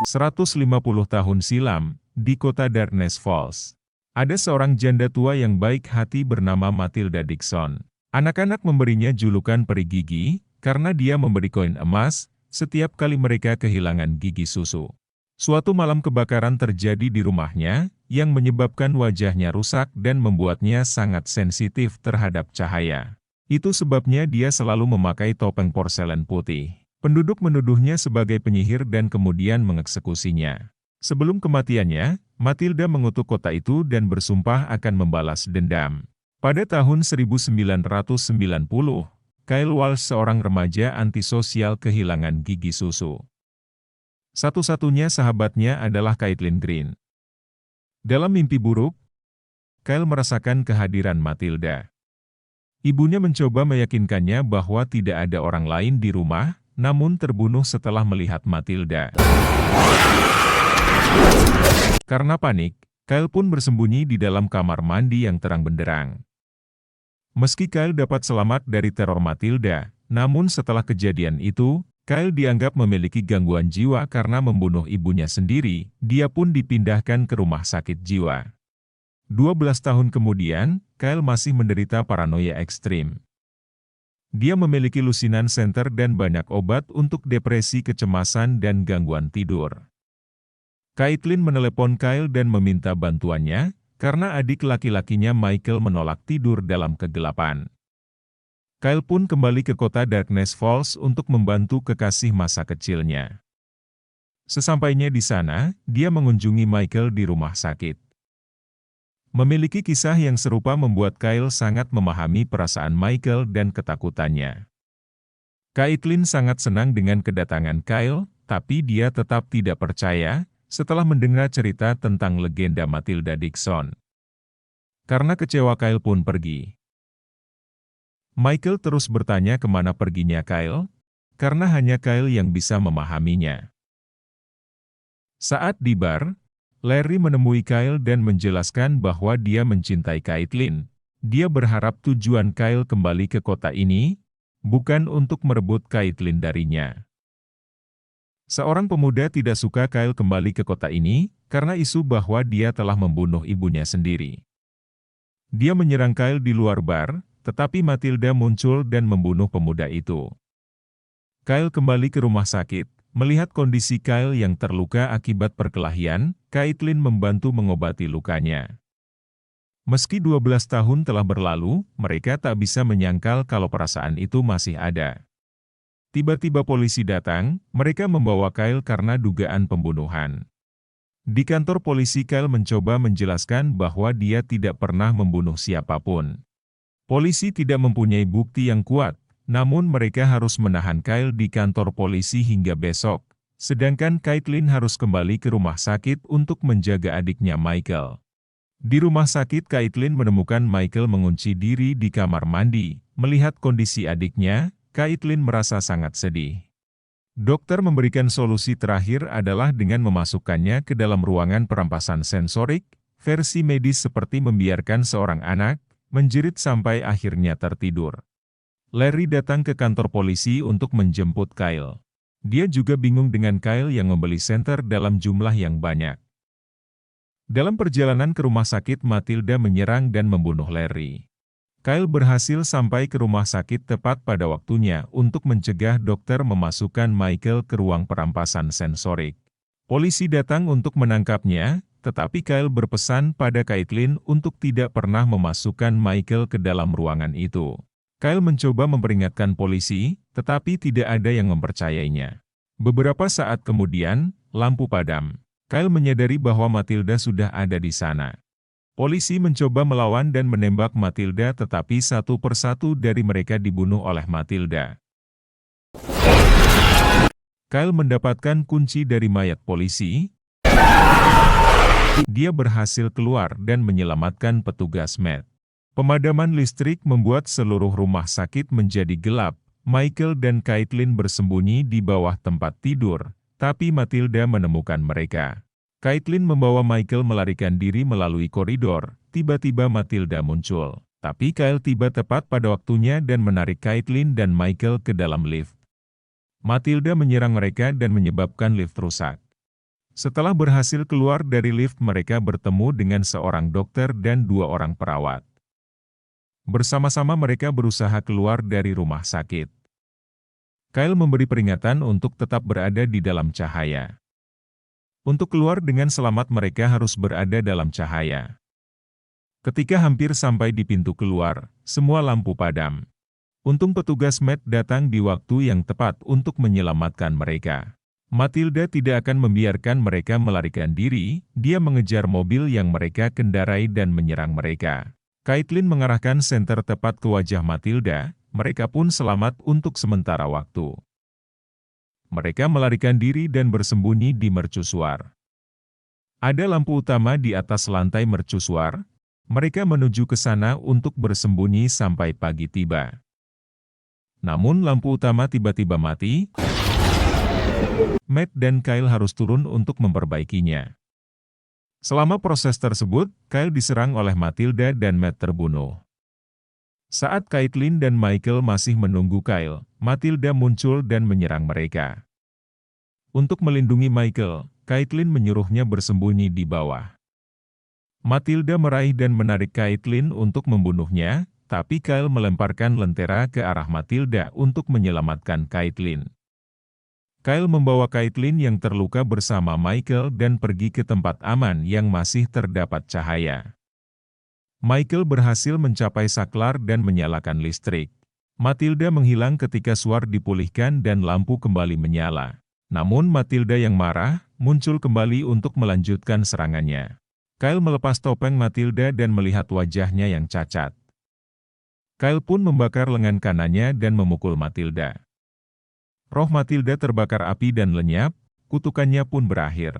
150 tahun silam, di kota Darkness Falls, ada seorang janda tua yang baik hati bernama Matilda Dixon. Anak-anak memberinya julukan peri gigi, karena dia memberi koin emas, setiap kali mereka kehilangan gigi susu. Suatu malam kebakaran terjadi di rumahnya, yang menyebabkan wajahnya rusak dan membuatnya sangat sensitif terhadap cahaya. Itu sebabnya dia selalu memakai topeng porselen putih. Penduduk menuduhnya sebagai penyihir dan kemudian mengeksekusinya. Sebelum kematiannya, Matilda mengutuk kota itu dan bersumpah akan membalas dendam. Pada tahun 1990, Kyle Walsh, seorang remaja antisosial, kehilangan gigi susu. Satu-satunya sahabatnya adalah Caitlin Green. Dalam mimpi buruk, Kyle merasakan kehadiran Matilda. Ibunya mencoba meyakinkannya bahwa tidak ada orang lain di rumah, namun terbunuh setelah melihat Matilda. Karena panik, Kyle pun bersembunyi di dalam kamar mandi yang terang benderang. Meski Kyle dapat selamat dari teror Matilda, namun setelah kejadian itu, Kyle dianggap memiliki gangguan jiwa karena membunuh ibunya sendiri. Dia pun dipindahkan ke rumah sakit jiwa. 12 tahun kemudian, Kyle masih menderita paranoia ekstrim. Dia memiliki lusinan senter dan banyak obat untuk depresi, kecemasan, dan gangguan tidur. Caitlin menelepon Kyle dan meminta bantuannya, karena adik laki-lakinya Michael menolak tidur dalam kegelapan. Kyle pun kembali ke kota Darkness Falls untuk membantu kekasih masa kecilnya. Sesampainya di sana, dia mengunjungi Michael di rumah sakit. Memiliki kisah yang serupa membuat Kyle sangat memahami perasaan Michael dan ketakutannya. Caitlin sangat senang dengan kedatangan Kyle, tapi dia tetap tidak percaya setelah mendengar cerita tentang legenda Matilda Dixon. Karena kecewa, Kyle pun pergi. Michael terus bertanya kemana perginya Kyle, karena hanya Kyle yang bisa memahaminya. Saat di bar, Larry menemui Kyle dan menjelaskan bahwa dia mencintai Caitlin. Dia berharap tujuan Kyle kembali ke kota ini, bukan untuk merebut Caitlin darinya. Seorang pemuda tidak suka Kyle kembali ke kota ini, karena isu bahwa dia telah membunuh ibunya sendiri. Dia menyerang Kyle di luar bar, tetapi Matilda muncul dan membunuh pemuda itu. Kyle kembali ke rumah sakit. Melihat kondisi Kyle yang terluka akibat perkelahian, Caitlin membantu mengobati lukanya. Meski 12 tahun telah berlalu, mereka tak bisa menyangkal kalau perasaan itu masih ada. Tiba-tiba polisi datang, mereka membawa Kyle karena dugaan pembunuhan. Di kantor polisi, Kyle mencoba menjelaskan bahwa dia tidak pernah membunuh siapapun. Polisi tidak mempunyai bukti yang kuat, namun mereka harus menahan Kyle di kantor polisi hingga besok, sedangkan Caitlin harus kembali ke rumah sakit untuk menjaga adiknya Michael. Di rumah sakit, Caitlin menemukan Michael mengunci diri di kamar mandi. Melihat kondisi adiknya, Caitlin merasa sangat sedih. Dokter memberikan solusi terakhir adalah dengan memasukkannya ke dalam ruangan perampasan sensorik, versi medis seperti membiarkan seorang anak menjerit sampai akhirnya tertidur. Larry datang ke kantor polisi untuk menjemput Kyle. Dia juga bingung dengan Kyle yang membeli senter dalam jumlah yang banyak. Dalam perjalanan ke rumah sakit, Matilda menyerang dan membunuh Larry. Kyle berhasil sampai ke rumah sakit tepat pada waktunya untuk mencegah dokter memasukkan Michael ke ruang perampasan sensorik. Polisi datang untuk menangkapnya, tetapi Kyle berpesan pada Caitlin untuk tidak pernah memasukkan Michael ke dalam ruangan itu. Kyle mencoba memperingatkan polisi, tetapi tidak ada yang mempercayainya. Beberapa saat kemudian, lampu padam. Kyle menyadari bahwa Matilda sudah ada di sana. Polisi mencoba melawan dan menembak Matilda, tetapi satu persatu dari mereka dibunuh oleh Matilda. Kyle mendapatkan kunci dari mayat polisi. Dia berhasil keluar dan menyelamatkan petugas med. Pemadaman listrik membuat seluruh rumah sakit menjadi gelap. Michael dan Caitlin bersembunyi di bawah tempat tidur, tapi Matilda menemukan mereka. Caitlin membawa Michael melarikan diri melalui koridor. Tiba-tiba Matilda muncul, tapi Kyle tiba tepat pada waktunya dan menarik Caitlin dan Michael ke dalam lift. Matilda menyerang mereka dan menyebabkan lift rusak. Setelah berhasil keluar dari lift, mereka bertemu dengan seorang dokter dan 2 orang perawat. Bersama-sama mereka berusaha keluar dari rumah sakit. Kyle memberi peringatan untuk tetap berada di dalam cahaya. Untuk keluar dengan selamat mereka harus berada dalam cahaya. Ketika hampir sampai di pintu keluar, semua lampu padam. Untung petugas Matt datang di waktu yang tepat untuk menyelamatkan mereka. Matilda tidak akan membiarkan mereka melarikan diri, dia mengejar mobil yang mereka kendarai dan menyerang mereka. Caitlin mengarahkan senter tepat ke wajah Matilda, mereka pun selamat untuk sementara waktu. Mereka melarikan diri dan bersembunyi di mercusuar. Ada lampu utama di atas lantai mercusuar, mereka menuju ke sana untuk bersembunyi sampai pagi tiba. Namun lampu utama tiba-tiba mati. Matt dan Kyle harus turun untuk memperbaikinya. Selama proses tersebut, Kyle diserang oleh Matilda dan Matt terbunuh. Saat Caitlin dan Michael masih menunggu Kyle, Matilda muncul dan menyerang mereka. Untuk melindungi Michael, Caitlin menyuruhnya bersembunyi di bawah. Matilda meraih dan menarik Caitlin untuk membunuhnya, tapi Kyle melemparkan lentera ke arah Matilda untuk menyelamatkan Caitlin. Kyle membawa Caitlin yang terluka bersama Michael dan pergi ke tempat aman yang masih terdapat cahaya. Michael berhasil mencapai saklar dan menyalakan listrik. Matilda menghilang ketika suar dipulihkan dan lampu kembali menyala. Namun Matilda yang marah, muncul kembali untuk melanjutkan serangannya. Kyle melepas topeng Matilda dan melihat wajahnya yang cacat. Kyle pun membakar lengan kanannya dan memukul Matilda. Roh Matilda terbakar api dan lenyap, kutukannya pun berakhir.